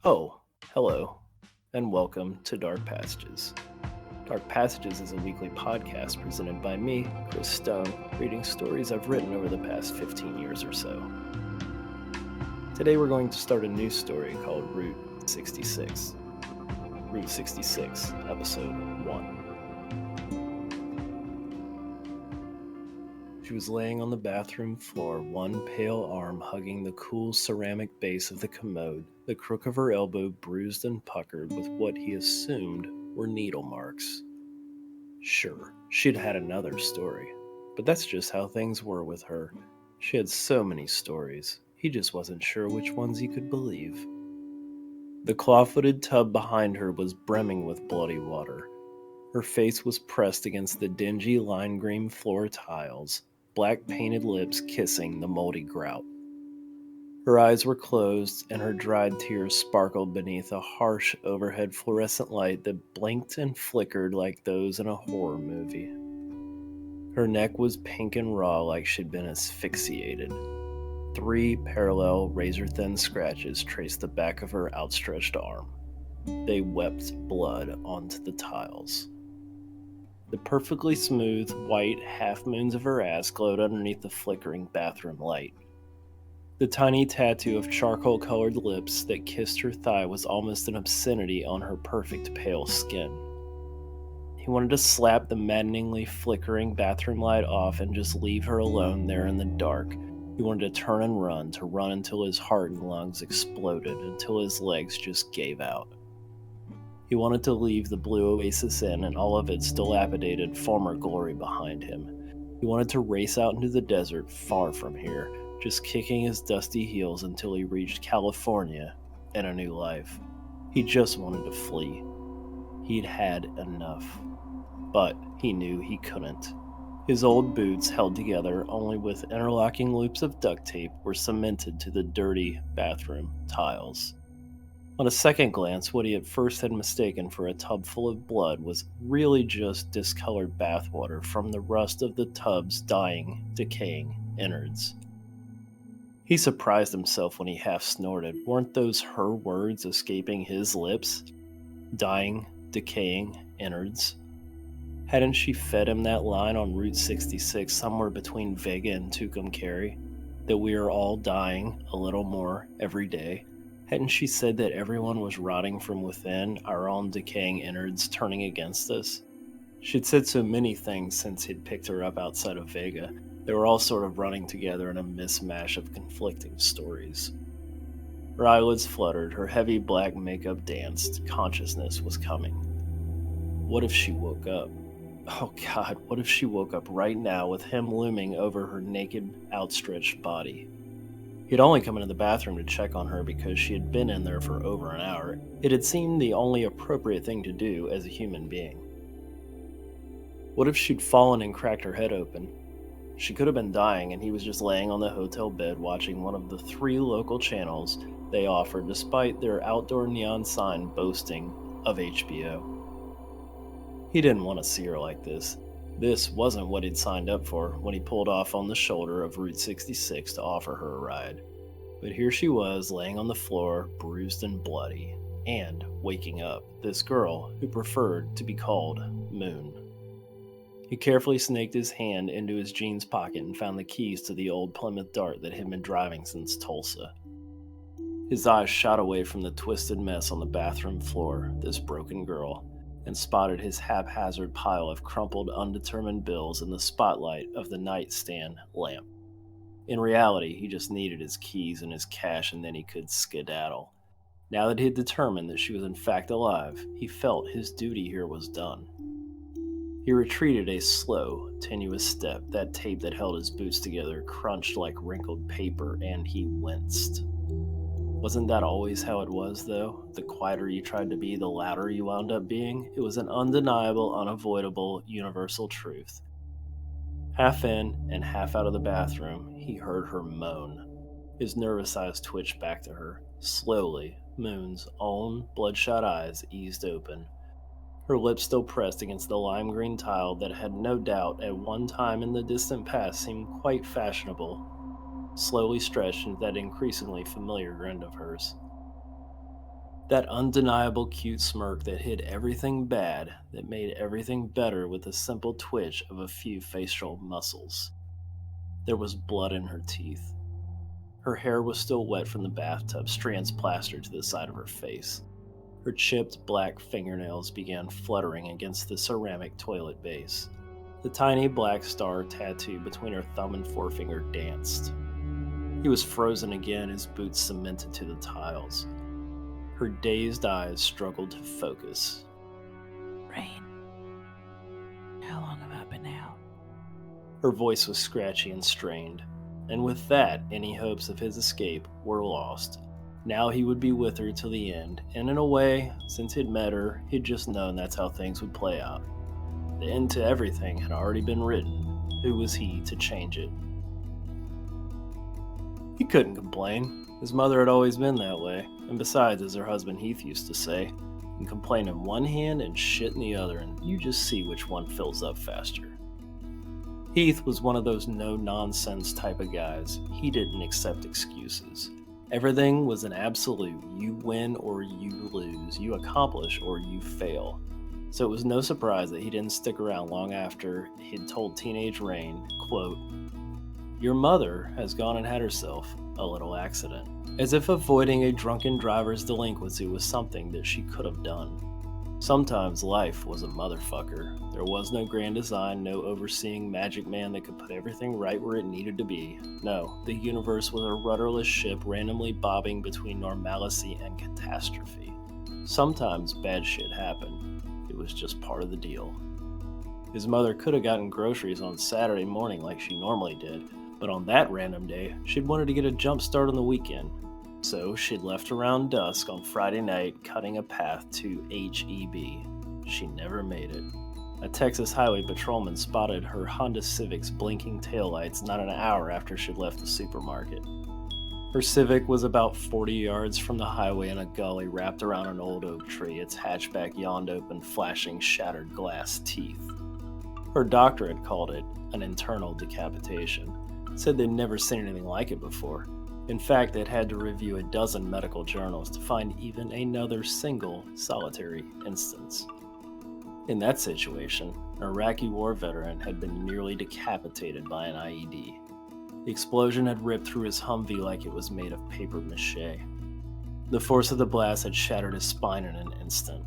Oh, hello, and welcome to Dark Passages. Dark Passages is a weekly podcast presented by me, Chris Stone, reading stories I've written over the past 15 years or so. Today we're going to start a new story called Route 66. Route 66, Episode 1. She was laying on the bathroom floor, one pale arm hugging the cool ceramic base of the commode, the crook of her elbow bruised and puckered with what he assumed were needle marks. Sure, she'd had another story, but that's just how things were with her. She had so many stories, he just wasn't sure which ones he could believe. The claw-footed tub behind her was brimming with bloody water. Her face was pressed against the dingy lime green floor tiles, black painted lips kissing the moldy grout. Her eyes were closed, and her dried tears sparkled beneath a harsh overhead fluorescent light that blinked and flickered like those in a horror movie. Her neck was pink and raw like she'd been asphyxiated. 3 parallel, razor-thin scratches traced the back of her outstretched arm. They wept blood onto the tiles. The perfectly smooth, white half-moons of her ass glowed underneath the flickering bathroom light. The tiny tattoo of charcoal-colored lips that kissed her thigh was almost an obscenity on her perfect pale skin. He wanted to slap the maddeningly flickering bathroom light off and just leave her alone there in the dark. He wanted to turn and to run until his heart and lungs exploded, until his legs just gave out. He wanted to leave the Blue Oasis Inn and all of its dilapidated former glory behind him. He wanted to race out into the desert far from here, just kicking his dusty heels until he reached California and a new life. He just wanted to flee. He'd had enough. But he knew he couldn't. His old boots, held together only with interlocking loops of duct tape, were cemented to the dirty bathroom tiles. On a second glance, what he at first had mistaken for a tub full of blood was really just discolored bathwater from the rust of the tub's dying, decaying innards. He surprised himself when he half snorted. Weren't those her words escaping his lips? Dying, decaying innards. Hadn't she fed him that line on Route 66 somewhere between Vega and Tucumcari? That we are all dying a little more every day? Hadn't she said that everyone was rotting from within, our own decaying innards turning against us? She'd said so many things since he'd picked her up outside of Vega. They were all sort of running together in a mismatch of conflicting stories. Her eyelids fluttered, her heavy black makeup danced, consciousness was coming. What if she woke up? Oh God, what if she woke up right now with him looming over her naked, outstretched body? He'd only come into the bathroom to check on her because she had been in there for over an hour. It had seemed the only appropriate thing to do as a human being. What if she'd fallen and cracked her head open? She could have been dying and he was just laying on the hotel bed watching one of the 3 local channels they offered despite their outdoor neon sign boasting of HBO. He didn't want to see her like this. This wasn't what he'd signed up for when he pulled off on the shoulder of Route 66 to offer her a ride. But here she was, laying on the floor, bruised and bloody, and waking up, this girl who preferred to be called Moon. He carefully snaked his hand into his jeans pocket and found the keys to the old Plymouth Dart that had been driving since Tulsa. His eyes shot away from the twisted mess on the bathroom floor, this broken girl, and spotted his haphazard pile of crumpled, undetermined bills in the spotlight of the nightstand lamp. In reality, he just needed his keys and his cash and then he could skedaddle. Now that he had determined that she was in fact alive, he felt his duty here was done. He retreated a slow, tenuous step. That tape that held his boots together crunched like wrinkled paper, and he winced. Wasn't that always how it was, though? The quieter you tried to be, the louder you wound up being? It was an undeniable, unavoidable, universal truth. Half in and half out of the bathroom, he heard her moan. His nervous eyes twitched back to her. Slowly, Moon's own bloodshot eyes eased open. Her lips still pressed against the lime green tile that had no doubt at one time in the distant past seemed quite fashionable, slowly stretched into that increasingly familiar grin of hers. That undeniable cute smirk that hid everything bad, that made everything better with a simple twitch of a few facial muscles. There was blood in her teeth. Her hair was still wet from the bathtub, strands plastered to the side of her face. Her chipped black fingernails began fluttering against the ceramic toilet base. The tiny black star tattoo between her thumb and forefinger danced. He was frozen again, his boots cemented to the tiles. Her dazed eyes struggled to focus. Rain, how long have I been out? Her voice was scratchy and strained, and with that, any hopes of his escape were lost. Now he would be with her till the end, and in a way, since he'd met her, he'd just known that's how things would play out. The end to everything had already been written. Who was he to change it? He couldn't complain. His mother had always been that way, and besides, as her husband Heath used to say, you can complain in one hand and shit in the other, and you just see which one fills up faster. Heath was one of those no-nonsense type of guys. He didn't accept excuses. Everything was an absolute. You win or you lose. You accomplish or you fail. So it was no surprise that he didn't stick around long after he'd told teenage Rain, quote, "Your mother has gone and had herself a little accident," as if avoiding a drunken driver's delinquency was something that she could have done. Sometimes life was a motherfucker. There was no grand design, no overseeing magic man that could put everything right where it needed to be. No, the universe was a rudderless ship randomly bobbing between normalcy and catastrophe. Sometimes bad shit happened. It was just part of the deal. His mother could have gotten groceries on Saturday morning like she normally did, but on that random day, she'd wanted to get a jump start on the weekend. So she'd left around dusk on Friday night, cutting a path to HEB. She never made it. A Texas highway patrolman spotted her Honda Civic's blinking taillights not an hour after she'd left the supermarket. Her Civic was about 40 yards from the highway in a gully wrapped around an old oak tree, its hatchback yawned open, flashing shattered glass teeth. Her doctor had called it an internal decapitation, said they'd never seen anything like it before. In fact, they'd had to review a dozen medical journals to find even another single solitary instance. In that situation, an Iraqi war veteran had been nearly decapitated by an IED. The explosion had ripped through his Humvee like it was made of paper mache. The force of the blast had shattered his spine in an instant.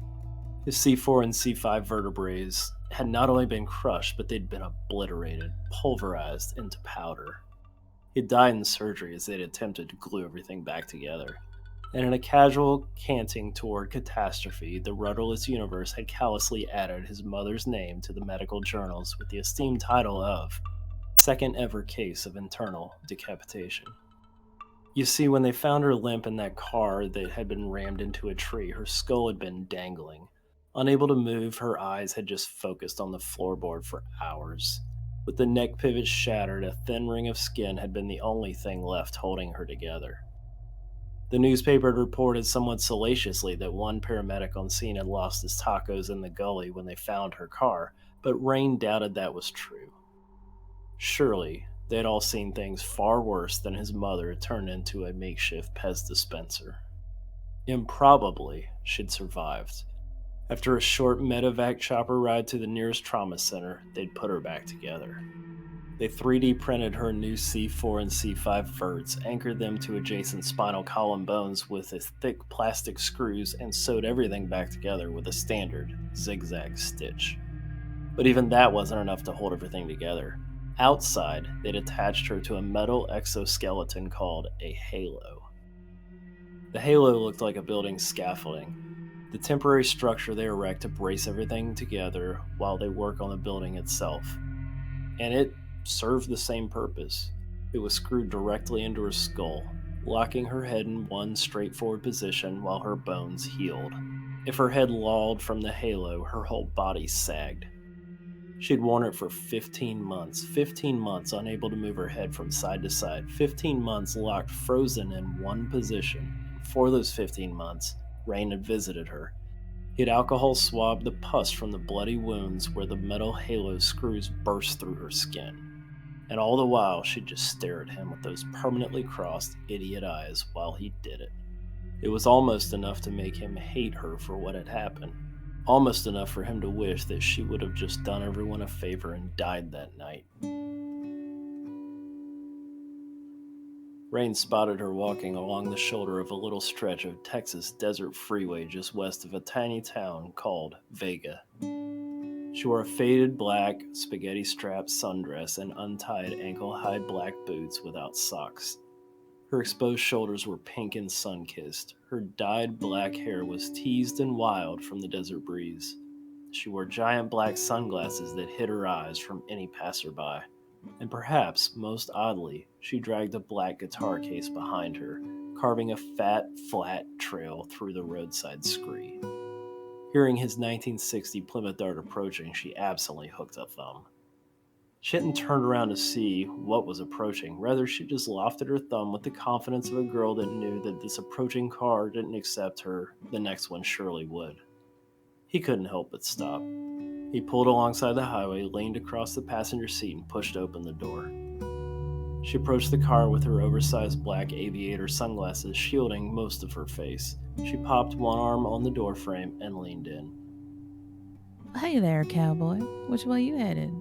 His C4 and C5 vertebrae had not only been crushed, but they'd been obliterated, pulverized into powder. He died in surgery as they'd attempted to glue everything back together. And in a casual canting toward catastrophe, the rudderless universe had callously added his mother's name to the medical journals with the esteemed title of Second Ever Case of Internal Decapitation. You see, when they found her limp in that car that had been rammed into a tree, her skull had been dangling. Unable to move, her eyes had just focused on the floorboard for hours. With the neck pivot shattered, a thin ring of skin had been the only thing left holding her together. The newspaper had reported somewhat salaciously that one paramedic on scene had lost his tacos in the gully when they found her car, but Rain doubted that was true. Surely, they'd all seen things far worse than his mother turned into a makeshift Pez dispenser. Improbably, she'd survived. After a short medevac chopper ride to the nearest trauma center, they'd put her back together. They 3D printed her new C4 and C5 verts, anchored them to adjacent spinal column bones with thick plastic screws, and sewed everything back together with a standard zigzag stitch. But even that wasn't enough to hold everything together. Outside, they'd attached her to a metal exoskeleton called a halo. The halo looked like a building's scaffolding, the temporary structure they erect to brace everything together while they work on the building itself. And it served the same purpose. It was screwed directly into her skull, locking her head in one straightforward position while her bones healed. If her head lolled from the halo, her whole body sagged. She'd worn it for 15 months. 15 months unable to move her head from side to side. 15 months locked frozen in one position. For those 15 months, Rain had visited her. He had alcohol swabbed the pus from the bloody wounds where the metal halo screws burst through her skin. And all the while, she'd just stare at him with those permanently crossed idiot eyes while he did it. It was almost enough to make him hate her for what had happened. Almost enough for him to wish that she would have just done everyone a favor and died that night. Rain spotted her walking along the shoulder of a little stretch of Texas desert freeway just west of a tiny town called Vega. She wore a faded black, spaghetti strapped sundress and untied ankle high black boots without socks. Her exposed shoulders were pink and sun kissed. Her dyed black hair was teased and wild from the desert breeze. She wore giant black sunglasses that hid her eyes from any passerby. And perhaps, most oddly, she dragged a black guitar case behind her, carving a fat, flat trail through the roadside scree. Hearing his 1960 Plymouth Dart approaching, she absently hooked a thumb. She hadn't turned around to see what was approaching. Rather, she just lofted her thumb with the confidence of a girl that knew that this approaching car didn't accept her, the next one surely would. He couldn't help but stop. He pulled alongside the highway, leaned across the passenger seat, and pushed open the door. She approached the car with her oversized black aviator sunglasses shielding most of her face. She popped one arm on the doorframe and leaned in. Hey there, cowboy. Which way you headed?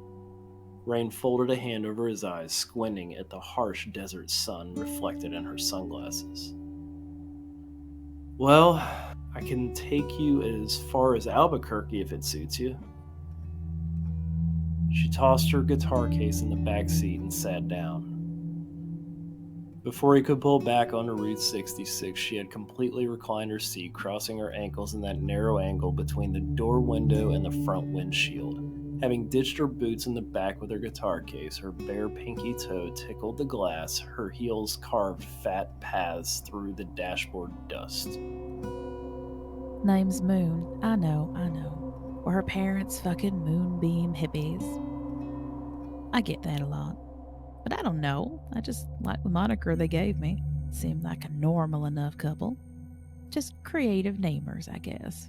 Rain folded a hand over his eyes, squinting at the harsh desert sun reflected in her sunglasses. Well, I can take you as far as Albuquerque if it suits you. She tossed her guitar case in the back seat and sat down. Before he could pull back onto Route 66, she had completely reclined her seat, crossing her ankles in that narrow angle between the door window and the front windshield. Having ditched her boots in the back with her guitar case, her bare pinky toe tickled the glass, her heels carved fat paths through the dashboard dust. Name's Moon. I know. Were her parents fucking moonbeam hippies? I get that a lot. But I don't know. I just like the moniker they gave me. Seemed like a normal enough couple. Just creative namers, I guess.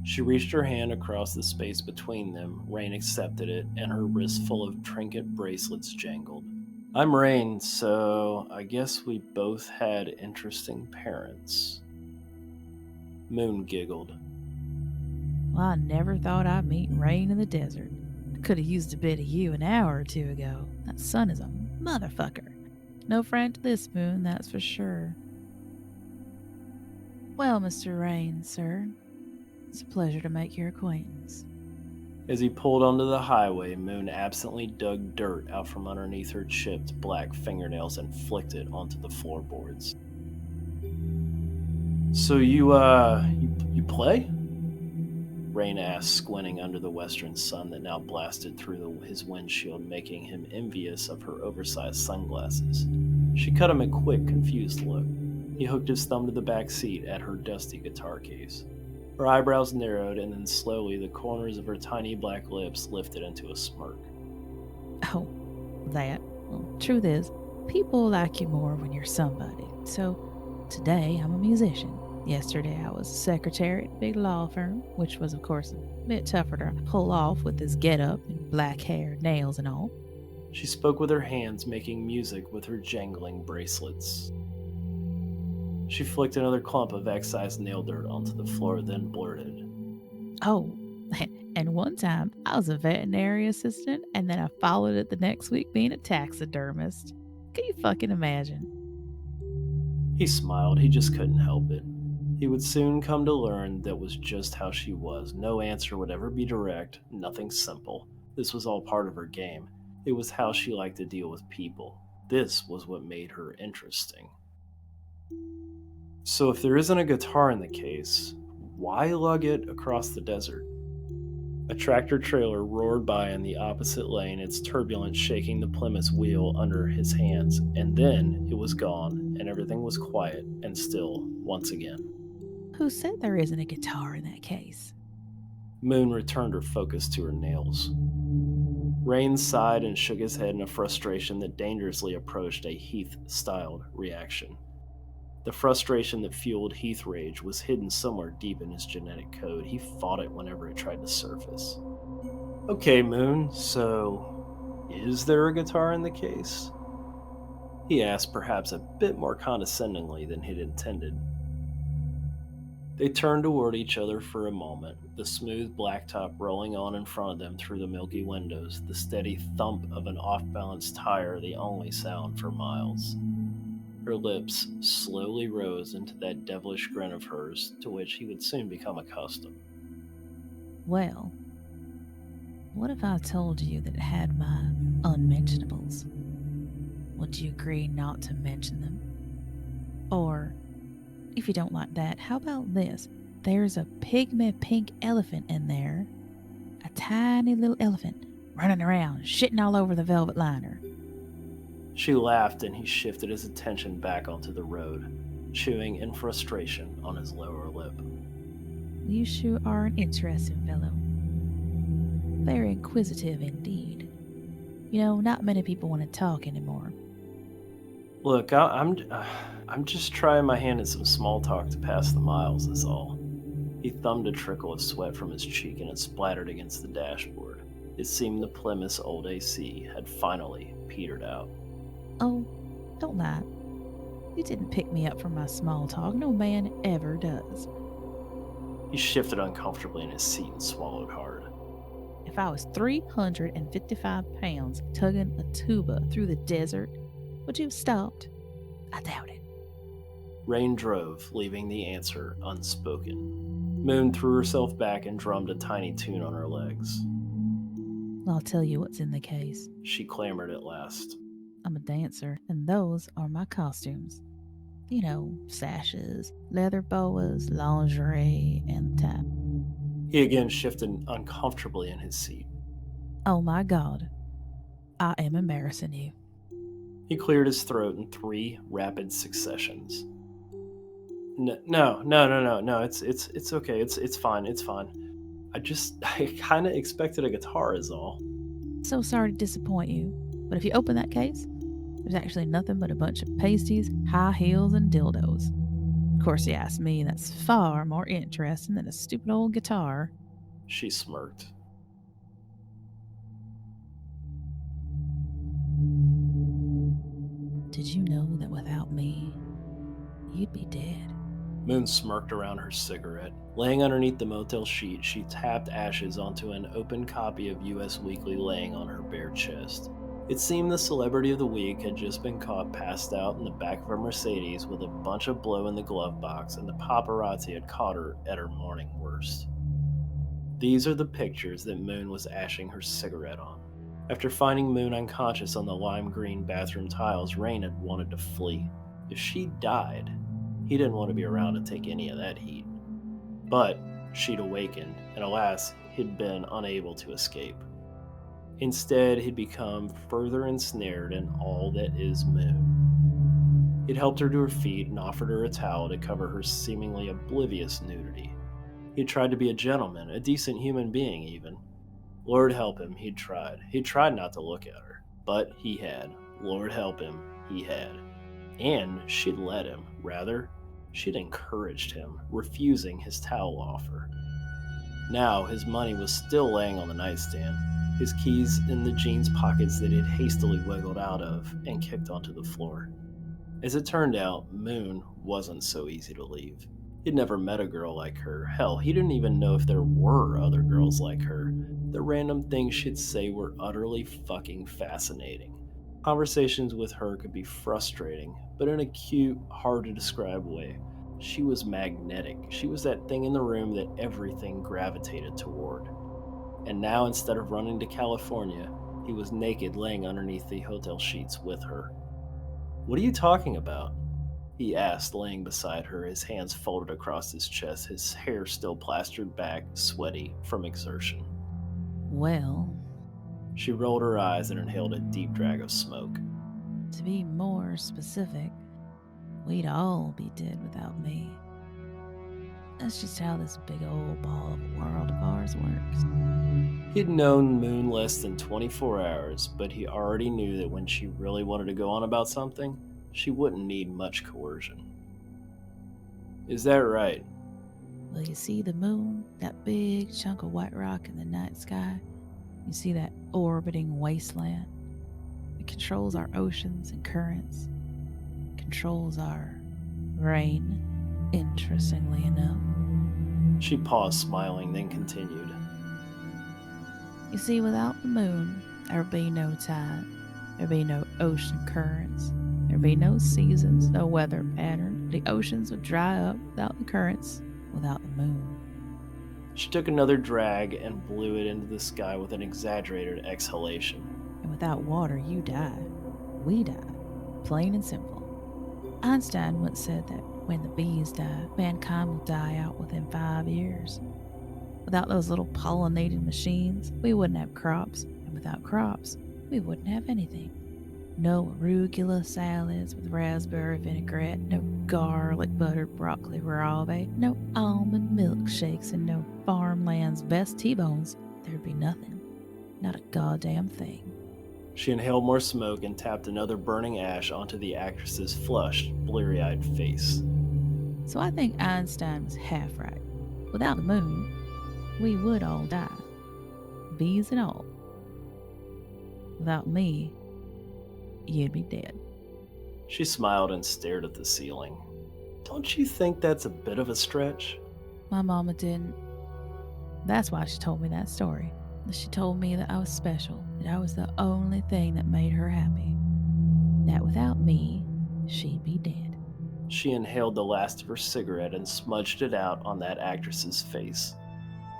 She reached her hand across the space between them. Rain accepted it, and her wrist full of trinket bracelets jangled. I'm Rain, so I guess we both had interesting parents. Moon giggled. Well, I never thought I'd meet Rain in the desert. I could have used a bit of you an hour or two ago. That sun is a motherfucker. No friend to this moon, that's for sure. Well, Mr. Rain, sir, it's a pleasure to make your acquaintance. As he pulled onto the highway, Moon absently dug dirt out from underneath her chipped black fingernails and flicked it onto the floorboards. So you play? Rain asked, squinting under the western sun that now blasted through his windshield, making him envious of her oversized sunglasses. She cut him a quick, confused look. He hooked his thumb to the back seat at her dusty guitar case. Her eyebrows narrowed, and then slowly the corners of her tiny black lips lifted into a smirk. Oh, that. Well, truth is, people like you more when you're somebody. So, today I'm a musician. Yesterday I was a secretary at a big law firm, which was, of course, a bit tougher to pull off with this get-up and black hair, nails and all. She spoke with her hands, making music with her jangling bracelets. She flicked another clump of excised nail dirt onto the floor, then blurted. Oh, and one time I was a veterinary assistant, and then I followed it the next week being a taxidermist. Can you fucking imagine? He smiled. He just couldn't help it. He would soon come to learn that was just how she was. No answer would ever be direct, nothing simple. This was all part of her game. It was how she liked to deal with people. This was what made her interesting. So if there isn't a guitar in the case, why lug it across the desert? A tractor trailer roared by in the opposite lane, its turbulence shaking the Plymouth's wheel under his hands, and then it was gone, and everything was quiet and still once again. Who said there isn't a guitar in that case? Moon returned her focus to her nails. Rain sighed and shook his head in a frustration that dangerously approached a Heath-styled reaction. The frustration that fueled Heath rage was hidden somewhere deep in his genetic code. He fought it whenever it tried to surface. Okay, Moon, so is there a guitar in the case? he asked, perhaps a bit more condescendingly than he'd intended. They turned toward each other for a moment, the smooth blacktop rolling on in front of them through the milky windows, the steady thump of an off-balanced tire the only sound for miles. Her lips slowly rose into that devilish grin of hers, to which he would soon become accustomed. Well, what if I told you that it had my unmentionables? Would you agree not to mention them? Or, if you don't like that, how about this? There's a pygmy pink elephant in there. A tiny little elephant running around, shitting all over the velvet liner. She laughed, and he shifted his attention back onto the road, chewing in frustration on his lower lip. You sure are an interesting fellow. Very inquisitive indeed. You know, not many people want to talk anymore. Look, I'm just trying my hand at some small talk to pass the miles, is all. He thumbed a trickle of sweat from his cheek and it splattered against the dashboard. It seemed the Plymouth's old AC had finally petered out. Oh, don't lie. You didn't pick me up for my small talk. No man ever does. He shifted uncomfortably in his seat and swallowed hard. If I was 355 pounds tugging a tuba through the desert, would you have stopped? I doubt it. Rain drove, leaving the answer unspoken. Moon threw herself back and drummed a tiny tune on her legs. I'll tell you what's in the case. She clamored at last. I'm a dancer, and those are my costumes. You know, sashes, leather boas, lingerie, and tie. He again shifted uncomfortably in his seat. Oh my God. I am embarrassing you. He cleared his throat in 3 rapid successions. No. It's okay. It's fine. It's fine. I kind of expected a guitar, is all. So sorry to disappoint you, but if you open that case, there's actually nothing but a bunch of pasties, high heels, and dildos. Of course, you ask me, that's far more interesting than a stupid old guitar. She smirked. Did you know that without me, you'd be dead? Moon smirked around her cigarette. Laying underneath the motel sheet, she tapped ashes onto an open copy of US Weekly laying on her bare chest. It seemed the celebrity of the week had just been caught passed out in the back of a Mercedes with a bunch of blow in the glove box, and the paparazzi had caught her at her morning worst. These are the pictures that Moon was ashing her cigarette on. After finding Moon unconscious on the lime green bathroom tiles, Rain had wanted to flee. If she died, he didn't want to be around to take any of that heat. But she'd awakened, and alas, he'd been unable to escape. Instead, he'd become further ensnared in all that is Moon. He'd helped her to her feet and offered her a towel to cover her seemingly oblivious nudity. He'd tried to be a gentleman, a decent human being even. Lord help him, he'd tried. He'd tried not to look at her, but he had. Lord help him, he had. And she'd let him. Rather, she'd encouraged him, refusing his towel offer. Now, his money was still laying on the nightstand, his keys in the jeans pockets that he'd hastily wiggled out of and kicked onto the floor. As it turned out, Moon wasn't so easy to leave. He'd never met a girl like her. Hell, he didn't even know if there were other girls like her. The random things she'd say were utterly fucking fascinating. Conversations with her could be frustrating, but in a cute, hard-to-describe way. She was magnetic. She was that thing in the room that everything gravitated toward. And now, instead of running to California, he was naked laying underneath the hotel sheets with her. "What are you talking about?" he asked, laying beside her, his hands folded across his chest, his hair still plastered back, sweaty from exertion. Well, She rolled her eyes and inhaled a deep drag of smoke. to be more specific, we'd all be dead without me. That's just how this big old ball of a world of ours works. He'd known Moon less than 24 hours, but he already knew that when she really wanted to go on about something, she wouldn't need much coercion. "Is that right?" Well, you see the moon, that big chunk of white rock in the night sky? You see that orbiting wasteland? It controls our oceans and currents. controls our brain, interestingly enough. She paused, smiling, then continued. You see, without the moon, there'd be no tide, there'd be no ocean currents, there'd be no seasons, no weather pattern. The oceans would dry up without the currents, without the moon. She took another drag and blew it into the sky with an exaggerated exhalation. And without water, you die. We die. Plain and simple. Einstein once said that when the bees die, mankind will die out within 5 years. Without those little pollinating machines, we wouldn't have crops, and without crops, we wouldn't have anything. No arugula salads with raspberry vinaigrette, no garlic buttered broccoli rabe, no almond milkshakes, and no farmland's best T-bones. There'd be nothing. Not a goddamn thing. She inhaled more smoke and tapped another burning ash onto the actress's flushed, bleary-eyed face. So I think Einstein was half right. Without the moon, we would all die. Bees and all. Without me, you'd be dead. She smiled and stared at the ceiling. Don't you think that's a bit of a stretch? My mama didn't. That's why she told me that story. She told me that I was special, that I was the only thing that made her happy. That without me, she'd be dead. She inhaled the last of her cigarette and smudged it out on that actress's face.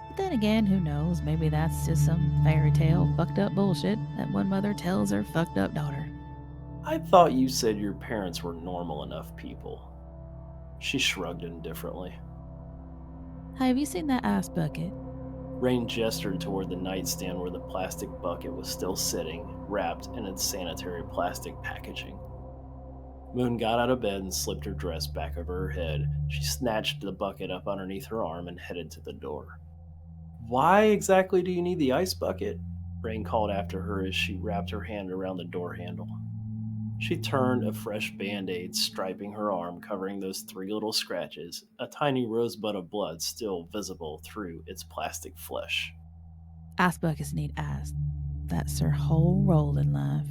But then again, who knows? Maybe that's just some fairy tale fucked up bullshit that one mother tells her fucked up daughter. I thought you said your parents were normal enough people. She shrugged indifferently. Hey, have you seen that ice bucket? Rain gestured toward the nightstand where the plastic bucket was still sitting, wrapped in its sanitary plastic packaging. Moon got out of bed and slipped her dress back over her head. She snatched the bucket up underneath her arm and headed to the door. Why exactly do you need the ice bucket? Rain called after her as she wrapped her hand around the door handle. She turned, a fresh band-aid striping her arm, covering those 3 little scratches, a tiny rosebud of blood still visible through its plastic flesh. Ice buckets need ice. That's their whole role in life.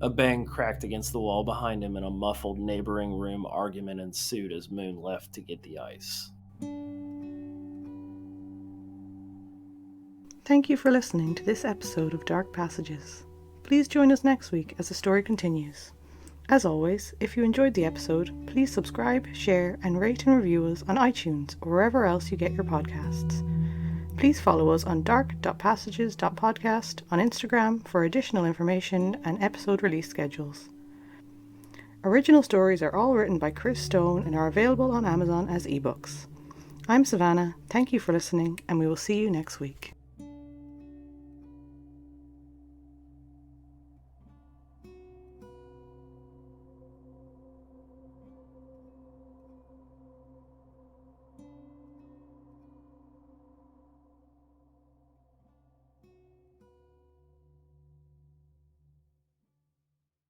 A bang cracked against the wall behind him, and a muffled neighboring room argument ensued as Moon left to get the ice. Thank you for listening to this episode of Dark Passages. Please join us next week as the story continues. As always, if you enjoyed the episode, please subscribe, share, and rate and review us on iTunes or wherever else you get your podcasts. Please follow us on dark.passages.podcast on Instagram for additional information and episode release schedules. Original stories are all written by Chris Stone and are available on Amazon as ebooks. I'm Savannah, thank you for listening, and we will see you next week.